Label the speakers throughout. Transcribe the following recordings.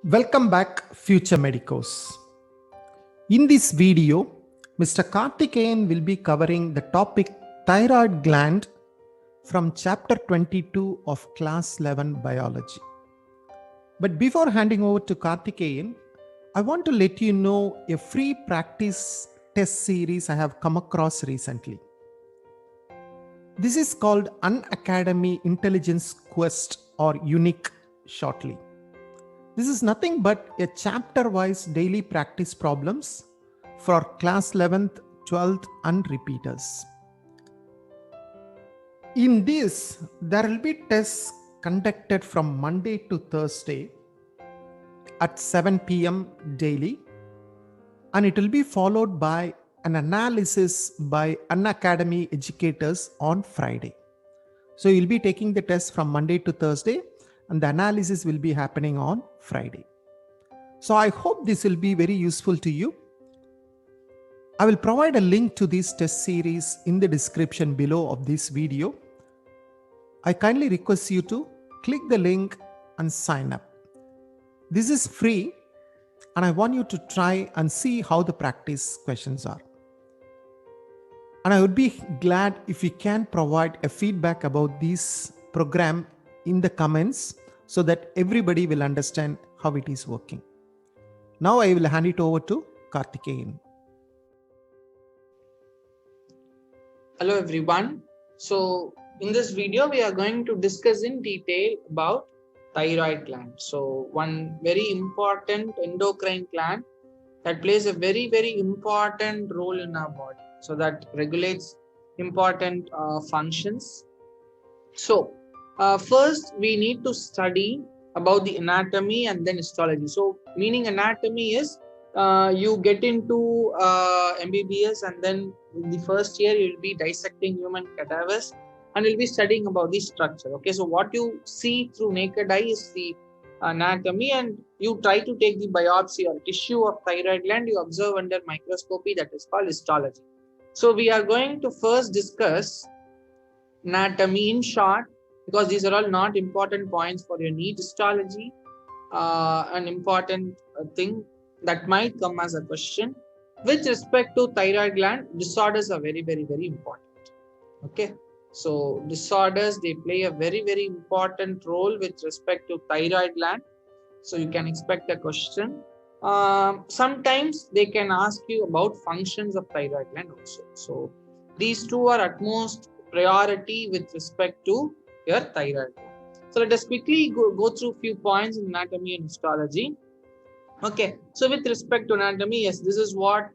Speaker 1: Welcome back, future medicos. In this video, Mr. Karthikeyan will be covering the topic thyroid gland from chapter 22 of class 11 biology. But before handing over to Karthikeyan, I want to let you know a free practice test series I have come across recently. This is called Unacademy Intelligence Quest or UNIQ shortly. This is nothing but a chapter-wise daily practice problems for class 11th, 12th and repeaters. In this, there will be tests conducted from Monday to Thursday at 7 p.m. daily, and it will be followed by an analysis by Unacademy educators on Friday. So you'll be taking the test from Monday to Thursday, and the analysis will be happening on Friday. So I hope this will be very useful to you. I will provide a link to this test series in the description below of this video. I kindly request you to click the link and sign up. This is free, and I want you to try and see how the practice questions are. And I would be glad if you can provide a feedback about this program in the comments so that everybody will understand how it is working. Now I will hand it over to Karthikeyan.
Speaker 2: Hello everyone. So in this video we are going to discuss in detail about thyroid gland. So one very important endocrine gland that plays a very important role in our body. So that regulates important functions. So first we need to study about the anatomy and then histology. So meaning anatomy is you get into MBBS, and then in the first year you will be dissecting human cadavers and you'll be studying about the structure. Okay, so what you see through naked eye is the anatomy, and you try to take the biopsy or tissue of thyroid gland, you observe under microscopy, that is called histology. So we are going to first discuss anatomy in short, because these are all not important points for your NEET histology. An important thing that might come as a question with respect to thyroid gland. Disorders are very important. Okay, so disorders, they play a very important role with respect to thyroid gland. So you can expect a question. Sometimes they can ask you about functions of thyroid gland also. So these two are utmost priority with respect to your thyroid gland. So let us quickly go through few points in anatomy and histology. Okay, so with respect to anatomy, yes, this is what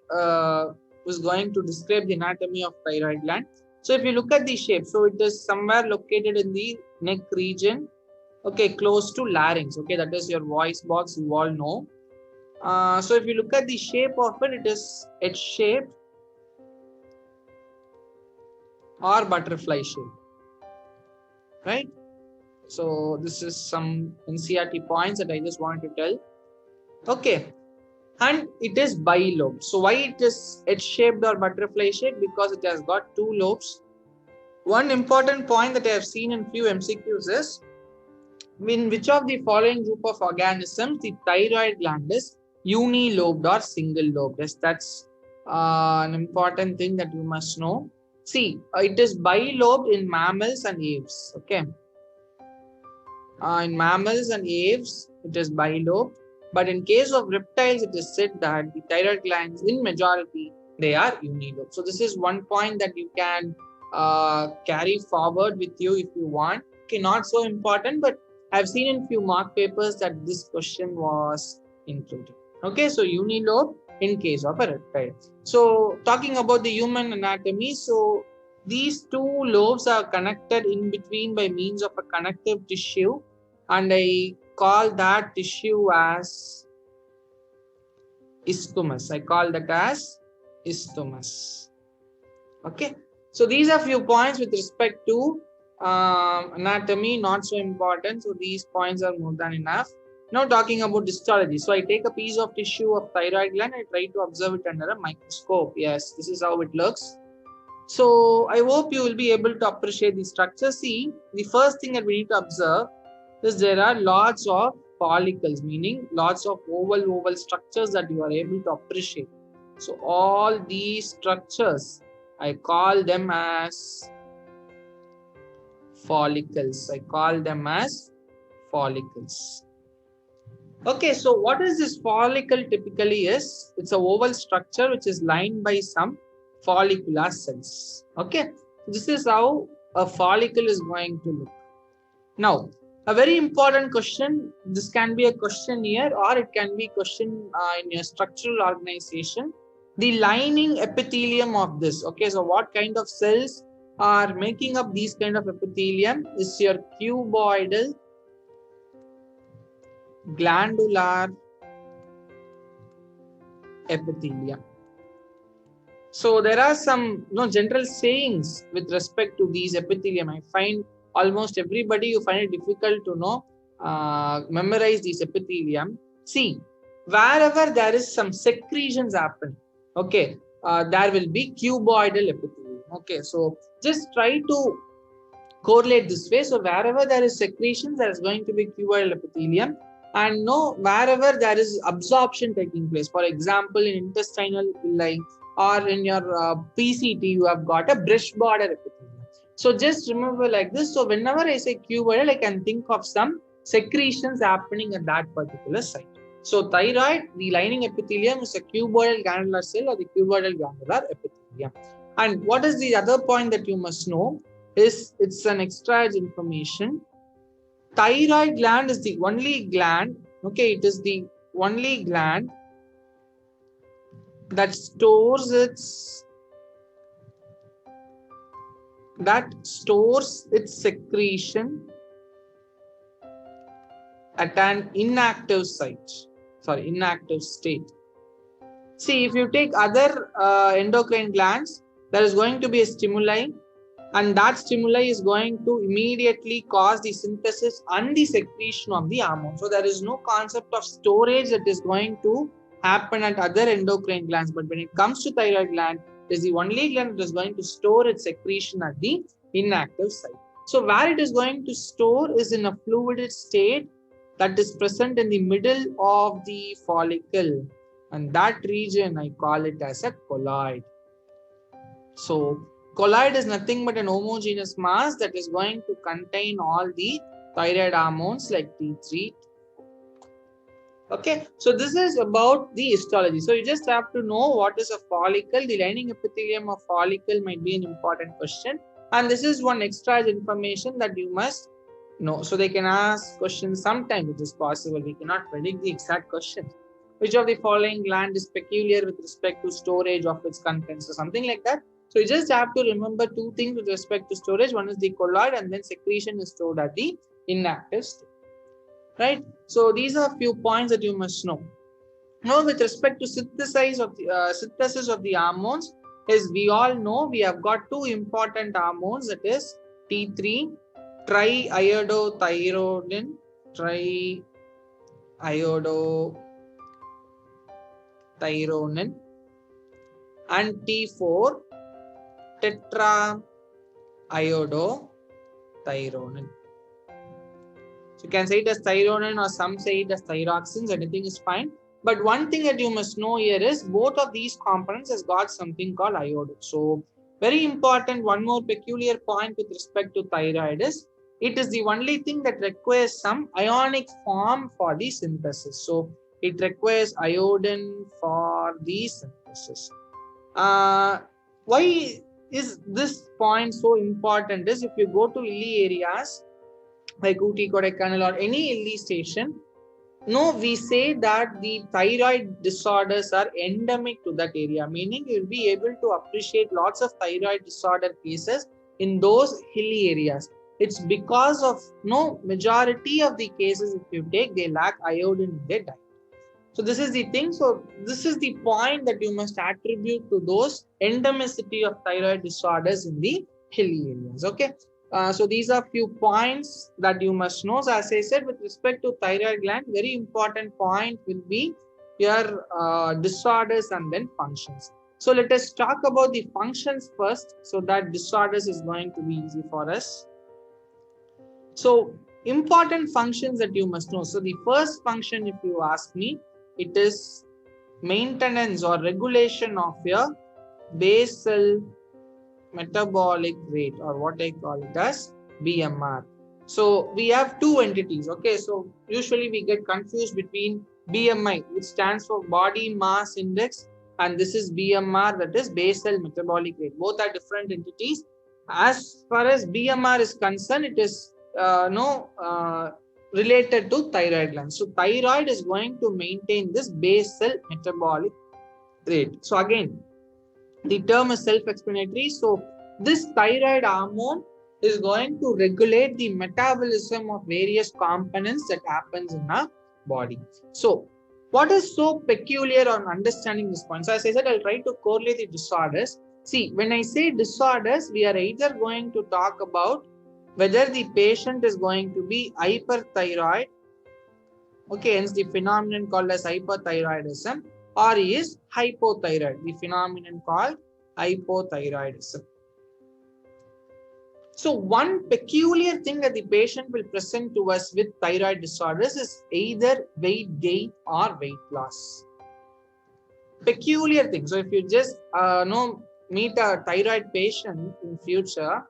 Speaker 2: was going to describe the anatomy of thyroid gland. So if you look at the shape, so it is somewhere located in the neck region, okay, close to larynx. Okay, that is your voice box, you all know. So if you look at the shape of it, it is H-shaped or butterfly shape, right? So this is some NCERT points that I just wanted to tell. Okay, and it is bilobed. So why it is H-shaped or butterfly shaped? Because it has got two lobes. One important point that I have seen in few MCQs is, in which of the following group of organisms the thyroid gland is unilobed or single lobed? Yes, that's an important thing that you must know. See, it is bilobed in mammals and aves. Okay, in mammals and aves it is bilobed, but in case of reptiles it is said that the thyroid glands in majority they are unilobed. So this is one point that you can carry forward with you if you want. Okay, not so important, but I've seen in few mock papers that this question was included. Okay, so unilobe in case of a reptile. So talking about the human anatomy, so these two lobes are connected in between by means of a connective tissue, and I call that tissue as isthmus. I call that as isthmus. Okay, so these are few points with respect to anatomy, not so important. So these points are more than enough. Now talking about histology. So I take a piece of tissue of thyroid gland, I try to observe it under a microscope. Yes, this is how it looks. So I hope you will be able to appreciate the structure. See, the first thing that we need to observe is there are lots of follicles, meaning lots of oval structures that you are able to appreciate. So all these structures, I call them as follicles. I call them as follicles. Okay, so what is this follicle typically is? It's a oval structure which is lined by some follicular cells. Okay, this is how a follicle is going to look. Now, a very important question, this can be a question here or it can be a question in your structural organization. The lining epithelium of this, okay, so what kind of cells are making up these kind of epithelium is your cuboidal glandular epithelium. So there are some general sayings with respect to these epithelium. I find almost everybody, you find it difficult to memorize these epithelium. See, wherever there is some secretions happen, okay, there will be cuboidal epithelium. Okay, so just try to correlate this way. So wherever there is secretions, there is going to be cuboidal epithelium. And wherever there is absorption taking place, for example, in intestinal villi or in your PCT, you have got a brush border epithelium. So just remember like this. So whenever I say cuboidal, I can think of some secretions happening at that particular site. So thyroid, the lining epithelium is a cuboidal glandular cell or the cuboidal glandular epithelium. And what is the other point that you must know is it's an extra information. Thyroid gland is the only gland, okay, it is the only gland that stores its secretion at an inactive state. See, if you take other endocrine glands, there is going to be a stimuli, and that stimuli is going to immediately cause the synthesis and the secretion of the hormone. So there is no concept of storage that is going to happen at other endocrine glands. But when it comes to thyroid gland, it is the only gland that is going to store its secretion at the inactive site. So where it is going to store is in a fluid state that is present in the middle of the follicle. And that region, I call it as a colloid. So colloid is nothing but an homogeneous mass that is going to contain all the thyroid hormones like T3. Okay, so this is about the histology. So you just have to know what is a follicle. The lining epithelium of follicle might be an important question. And this is one extra information that you must know. So they can ask questions sometime, it is possible. We cannot predict the exact question. Which of the following gland is peculiar with respect to storage of its contents or something like that. So you just have to remember two things with respect to storage. One is the colloid, and then secretion is stored at the inactive state. Right? So these are a few points that you must know. Now, with respect to synthesis of the hormones, as we all know, we have got two important hormones, that is T3, triiodothyronine, and T4, tetraiodothyronine. So you can say it as thyronine or some say it as thyroxines, anything is fine. But one thing that you must know here is both of these components has got something called iodine. So very important, one more peculiar point with respect to thyroid is it is the only thing that requires some ionic form for the synthesis. So it requires iodine for the synthesis. Why is this point so important is if you go to hilly areas like Ooty, Kodaikanal or any hilly station, we say that the thyroid disorders are endemic to that area, meaning you'll be able to appreciate lots of thyroid disorder cases in those hilly areas. It's because of majority of the cases, if you take, they lack iodine in their diet. So this is the thing. So this is the point that you must attribute to those endemicity of thyroid disorders in the hilly areas. Okay. So these are few points that you must know. So as I said, with respect to thyroid gland, very important point will be your disorders and then functions. So let us talk about the functions first, so that disorders is going to be easy for us. So important functions that you must know. So the first function, if you ask me, it is maintenance or regulation of your basal metabolic rate, or what I call it as BMR. So we have two entities. Okay, so usually we get confused between BMI, which stands for body mass index, and this is BMR, that is basal metabolic rate. Both are different entities. As far as BMR is concerned, it is related to thyroid gland. So thyroid is going to maintain this basal metabolic rate. So again, the term is self-explanatory. So this thyroid hormone is going to regulate the metabolism of various components that happens in our body. So what is so peculiar on understanding this point? So as I said, I'll try to correlate the disorders. See, when I say disorders, we are either going to talk about whether the patient is going to be hyperthyroid, okay, hence the phenomenon called as hyperthyroidism, or he is hypothyroid, the phenomenon called hypothyroidism. So one peculiar thing that the patient will present to us with thyroid disorders is either weight gain or weight loss. Peculiar thing. So if you just meet a thyroid patient in future,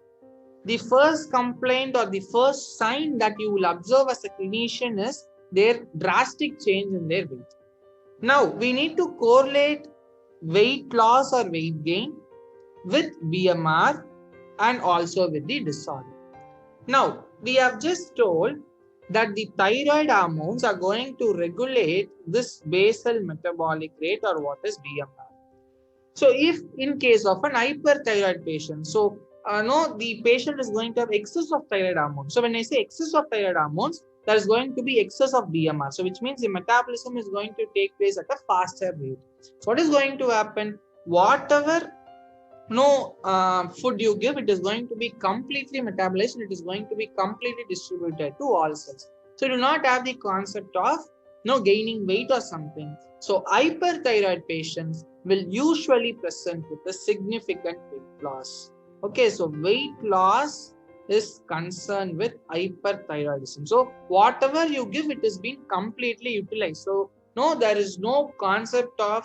Speaker 2: the first complaint or the first sign that you will observe as a clinician is their drastic change in their weight. Now, we need to correlate weight loss or weight gain with BMR and also with the disorder. Now, we have just told that the thyroid hormones are going to regulate this basal metabolic rate, or what is BMR. So, if in case of an hyperthyroid patient, so the patient is going to have excess of thyroid hormones. So, when I say excess of thyroid hormones, there is going to be excess of BMR. So, which means the metabolism is going to take place at a faster rate. So, what is going to happen? Whatever food you give, it is going to be completely metabolized and it is going to be completely distributed to all cells. So, you do not have the concept of gaining weight or something. So, hyperthyroid patients will usually present with a significant weight loss. Okay, so weight loss is concerned with hyperthyroidism. So whatever you give, it is being completely utilized. So there is no concept of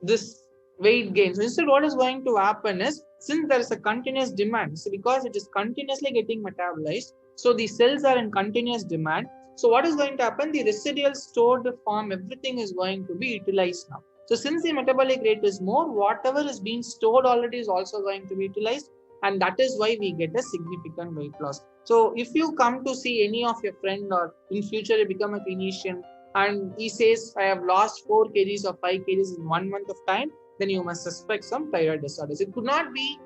Speaker 2: this weight gain. So instead, what is going to happen is, since there is a continuous demand, so because it is continuously getting metabolized, so the cells are in continuous demand. So what is going to happen? The residual stored form, everything is going to be utilized now. So since the metabolic rate is more, whatever is being stored already is also going to be utilized, and that is why we get a significant weight loss. So if you come to see any of your friend, or in future you become a clinician and he says, I have lost 4 kgs or 5 kgs in 1 month of time, then you must suspect some thyroid disorders. It could not be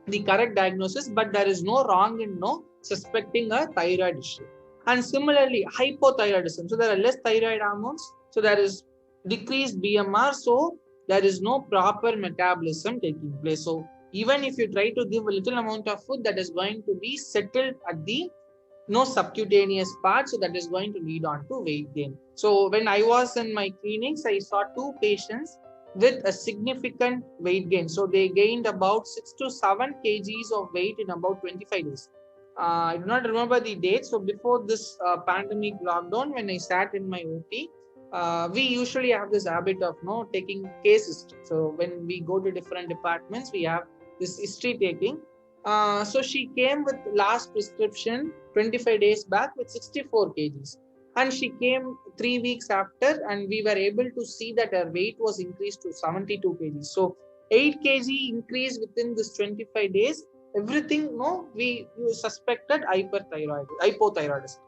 Speaker 2: the correct diagnosis, but there is no wrong in suspecting a thyroid issue. And similarly, hypothyroidism. So there are less thyroid hormones. So there is decreased BMR. So there is no proper metabolism taking place. So even if you try to give a little amount of food, that is going to be settled at the subcutaneous part. So that is going to lead on to weight gain. So when I was in my clinics, I saw 2 patients with a significant weight gain. So they gained about 6 to 7 kgs of weight in about 25 days. I do not remember the date. So before this pandemic lockdown, when I sat in my OP, we usually have this habit of taking case history. So when we go to different departments, we have this history taking. So she came with last prescription 25 days back with 64 kgs. And she came 3 weeks after, and we were able to see that her weight was increased to 72 kgs. So 8 kg increase within this 25 days. Everything, we suspected hypothyroidism.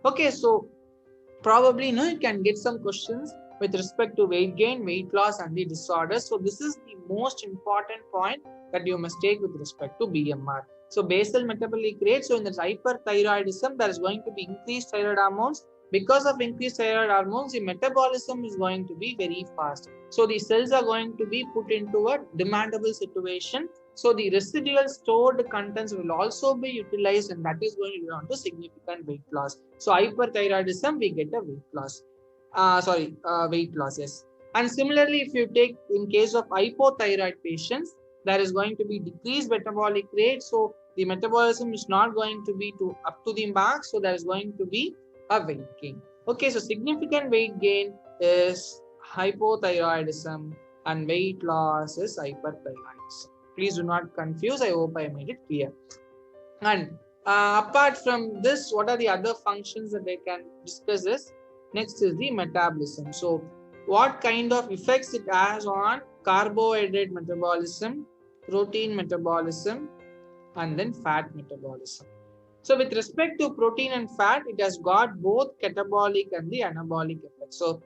Speaker 2: Okay, so probably you can get some questions with respect to weight gain, weight loss, and the disorders. So this is the most important point that you must take with respect to BMR. So basal metabolic rate. So in this hyperthyroidism, there is going to be increased thyroid hormones. Because of increased thyroid hormones, the metabolism is going to be very fast. So the cells are going to be put into a demandable situation. So the residual stored contents will also be utilized, and that is going to lead on to significant weight loss. So hyperthyroidism, we get a weight loss. Weight loss, yes. And similarly, if you take in case of hypothyroid patients, there is going to be decreased metabolic rate. So the metabolism is not going to be up to the mark, so there is going to be a weight gain. Okay, so significant weight gain is hypothyroidism and weight loss is hyperthyroidism. Please do not confuse. I hope I made it clear. And apart from this, what are the other functions that they can discuss is, next is the metabolism. So what kind of effects it has on carbohydrate metabolism, protein metabolism, and then fat metabolism. So with respect to protein and fat, it has got both catabolic and the anabolic effects. So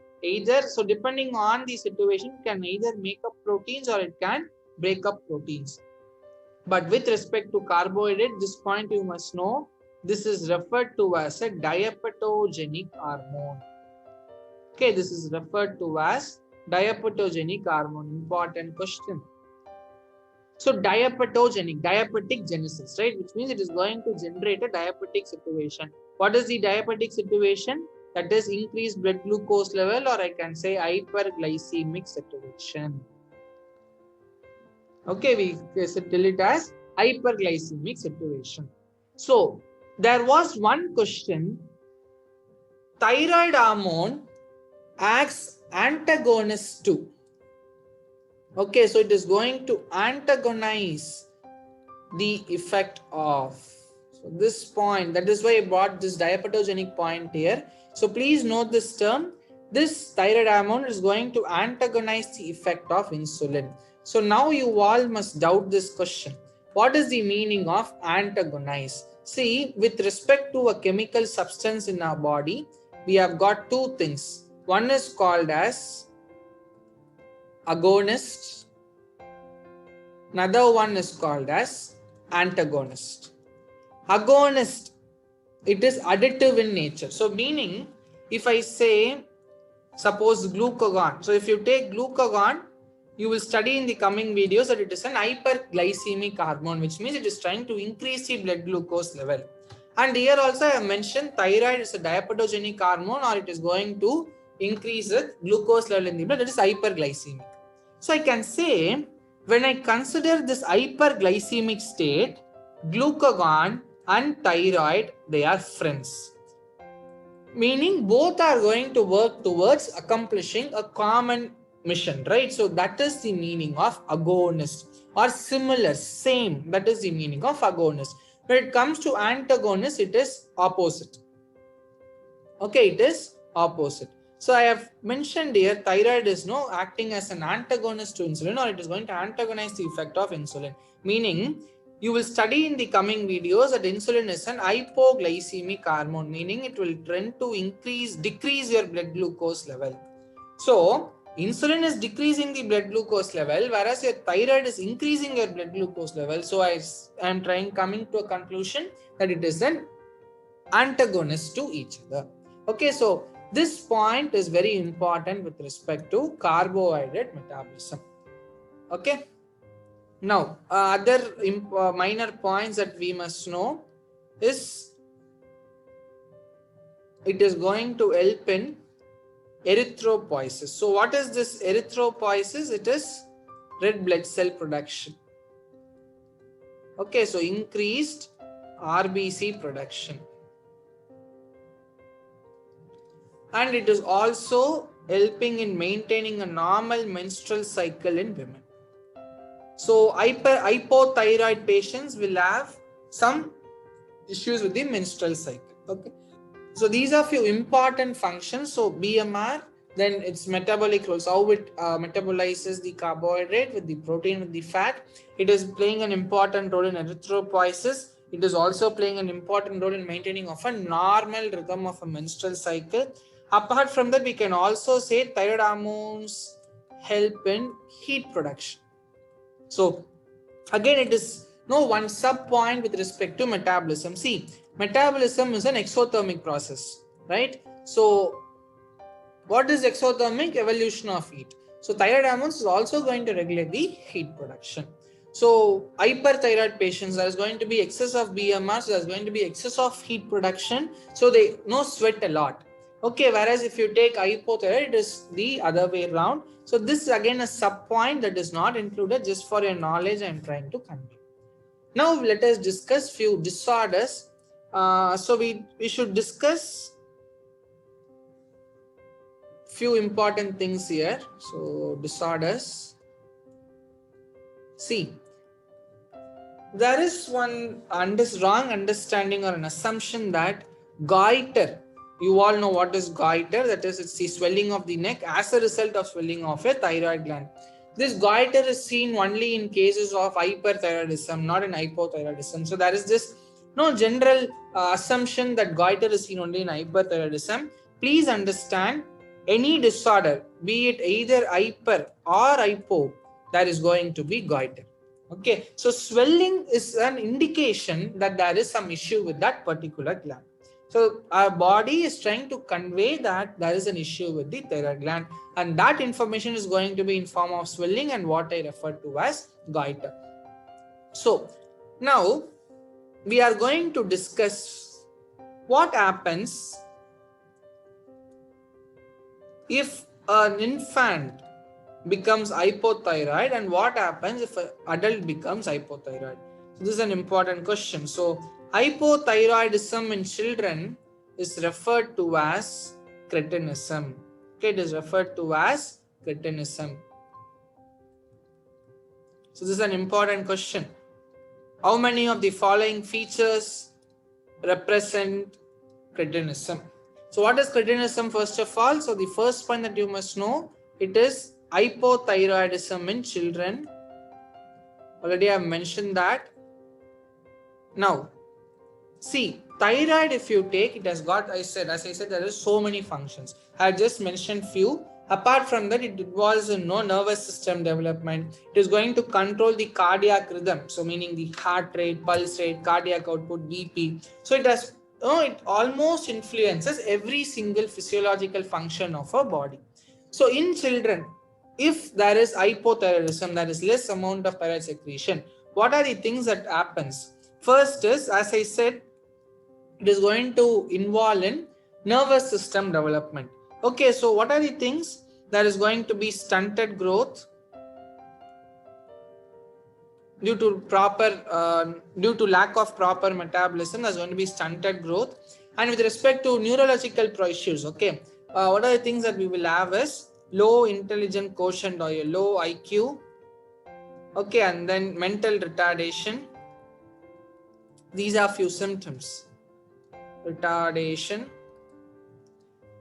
Speaker 2: depending on the situation, it can either make up proteins or it can break up proteins. But with respect to carbohydrate, this point you must know, this is referred to as a diapetogenic hormone. Okay, this is referred to as diapetogenic hormone. Important question. So diabetic genesis, right? Which means it is going to generate a diabetic situation. What is the diabetic situation? That is increased blood glucose level, or I can say hyperglycemic situation. Okay, we tell it as hyperglycemic situation. So there was one question. Thyroid hormone acts antagonist to. Okay, so it is going to antagonize the effect of. So this point, that is why I brought this diapetogenic point here. So please note this term. This thyroid hormone is going to antagonize the effect of insulin. So now you all must doubt this question. What is the meaning of antagonize? See, with respect to a chemical substance in our body, we have got two things. One is called as agonist. Another one is called as antagonist. Agonist, it is additive in nature. So meaning, if I say, suppose glucagon. So if you take glucagon, you will study in the coming videos that it is an hyperglycemic hormone, which means it is trying to increase the blood glucose level. And here also I have mentioned thyroid is a diapetogenic hormone, or it is going to increase the glucose level in the blood, that is hyperglycemic. So I can say, when I consider this hyperglycemic state, glucagon and thyroid, they are friends. Meaning both are going to work towards accomplishing a common mission, right? So that is the meaning of agonist, or similar, same. That is the meaning of agonist. When it comes to antagonist, it is opposite. Okay, it is opposite. So I have mentioned here, thyroid is acting as an antagonist to insulin, or it is going to antagonize the effect of insulin. Meaning, you will study in the coming videos that insulin is an hypoglycemic hormone, meaning it will tend to decrease your blood glucose level. So insulin is decreasing the blood glucose level, whereas your thyroid is increasing your blood glucose level. So I am coming to a conclusion that it is an antagonist to each other. Okay, so this point is very important with respect to carbohydrate metabolism. Okay. Now, other minor points that we must know is it is going to help in erythropoiesis. So what is this erythropoiesis? It is red blood cell production. Okay, so increased RBC production. And it is also helping in maintaining a normal menstrual cycle in women. So hypothyroid patients will have some issues with the menstrual cycle. Okay. So these are few important functions. So BMR, then its metabolic roles, how it metabolizes the carbohydrate with the protein with the fat. It is playing an important role in erythropoiesis. It is also playing an important role in maintaining of a normal rhythm of a menstrual cycle. Apart from that, we can also say thyroid hormones help in heat production. So again, it is one sub point with respect to metabolism. See, metabolism is an exothermic process, right? So what is exothermic? Evolution of heat. So thyroid hormones is also going to regulate the heat production. So hyperthyroid patients, there is going to be excess of BMR, so there is going to be excess of heat production. So they sweat a lot. Okay, whereas if you take hypothyroid, it is the other way around. So this is again a sub point that is not included, just for your knowledge I am trying to convey. Now let us discuss few disorders. So we should discuss few important things here. So disorders. See, there is one wrong understanding or an assumption that goiter, you all know what is goiter, that is, it's the swelling of the neck as a result of swelling of a thyroid gland. This goiter is seen only in cases of hyperthyroidism, not in hypothyroidism. So there is this no general assumption that goiter is seen only in hyperthyroidism. Please understand, any disorder, be it either hyper or hypo, there is going to be goiter. Okay, so swelling is an indication that there is some issue with that particular gland. So our body is trying to convey that there is an issue with the thyroid gland, and that information is going to be in form of swelling and what I refer to as goiter. So now we are going to discuss what happens if an infant becomes hypothyroid and what happens if an adult becomes hypothyroid. So this is an important question. So hypothyroidism in children is referred to as cretinism. Okay, it is referred to as cretinism. So this is an important question. How many of the following features represent cretinism? So what is cretinism first of all? So the first point that you must know, it is hypothyroidism in children. Already I have mentioned that. Now, see, thyroid, if you take, it has got, as I said, there is so many functions. I have just mentioned few. Apart from that, it involves no nervous system development. It is going to control the cardiac rhythm. So meaning the heart rate, pulse rate, cardiac output, BP. So it has, it almost influences every single physiological function of our body. So in children, if there is hypothyroidism, there is less amount of thyroid secretion, what are the things that happens? First is, as I said, it is going to involve in nervous system development. Okay, so what are the things? There is going to be stunted growth due to lack of proper metabolism. There's going to be stunted growth. And with respect to neurological issues, okay, what are the things that we will have is low intelligent quotient or a low IQ, okay, and then mental retardation. These are few symptoms. Retardation.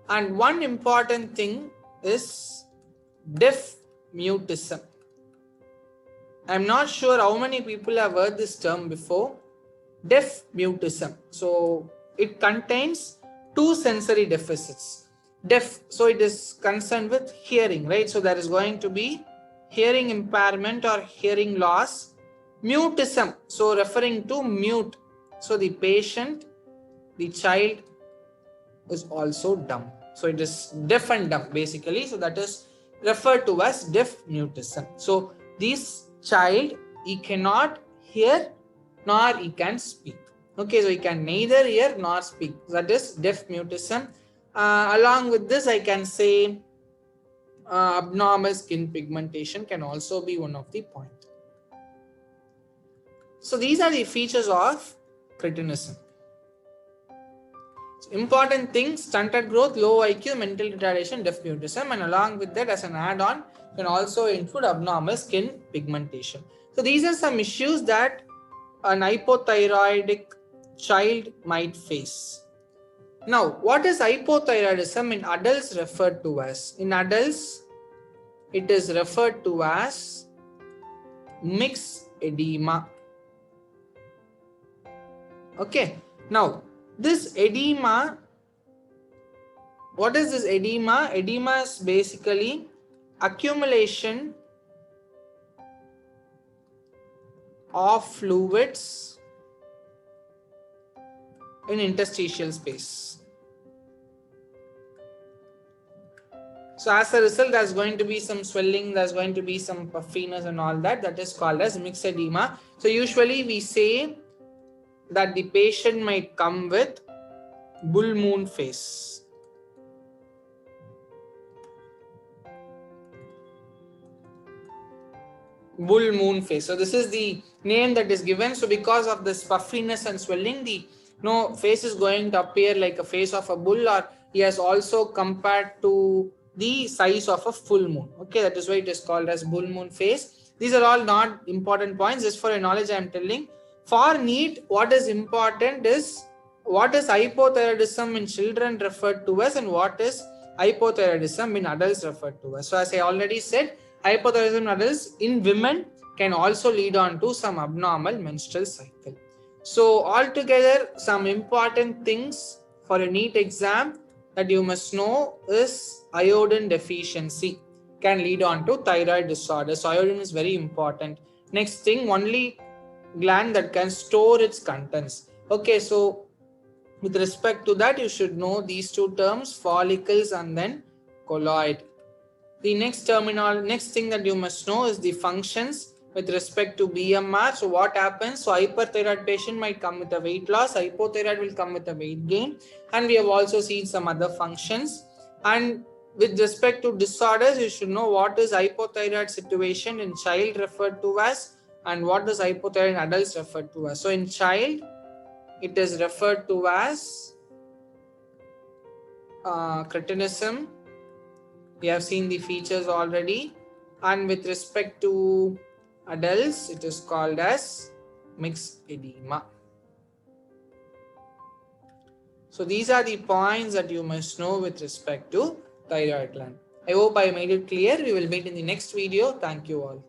Speaker 2: And one important thing is deaf mutism. I'm not sure how many people have heard this term before. Deaf mutism. So it contains two sensory deficits. Deaf, so it is concerned with hearing, right? So there is going to be hearing impairment or hearing loss. Mutism, so referring to mute. So the patient, the child is also dumb. So it is deaf and dumb basically. So that is referred to as deaf mutism. So this child, he cannot hear nor he can speak. Okay, so he can neither hear nor speak. That is deaf mutism. Along with this, I can say abnormal skin pigmentation can also be one of the point. So these are the features of cretinism. So important things: stunted growth, low IQ, mental retardation, deaf mutism, and along with that, as an add-on, can also include abnormal skin pigmentation. So these are some issues that an hypothyroidic child might face. Now, what is hypothyroidism in adults referred to as? In adults, it is referred to as mixed edema. Okay. Now, this edema, what is this edema? Edema is basically accumulation of fluids in interstitial space. So as a result, there's going to be some swelling, there's going to be some puffiness and all that. That is called as mixed edema. So usually we say that the patient might come with bull moon face. bull moon face. So this is the name that is given. So because of this puffiness and swelling, the face is going to appear like a face of a bull, or he has also compared to the size of a full moon. Okay, that is why it is called as bull moon face. These are all not important points, just for your knowledge I am telling. For NEET, what is important is what is hypothyroidism in children referred to as, and what is hypothyroidism in adults referred to as. So as I already said, hypothyroidism in adults in women can also lead on to some abnormal menstrual cycle. So altogether, some important things for a NEET exam that you must know is iodine deficiency can lead on to thyroid disorder. So iodine is very important. Next thing, only gland that can store its contents. Okay, so with respect to that, you should know these two terms, follicles and then colloid. The next thing that you must know is the functions with respect to BMR. So what happens? So hyperthyroid patient might come with a weight loss, hypothyroid will come with a weight gain, and we have also seen some other functions. And with respect to disorders, you should know what is hypothyroid situation in child referred to as, and what is hypothyroid in adults referred to as. So in child, it is referred to as cretinism. We have seen the features already. And with respect to adults, it is called as mixed edema. So these are the points that you must know with respect to thyroid gland. I hope I made it clear. We will meet in the next video. Thank you all.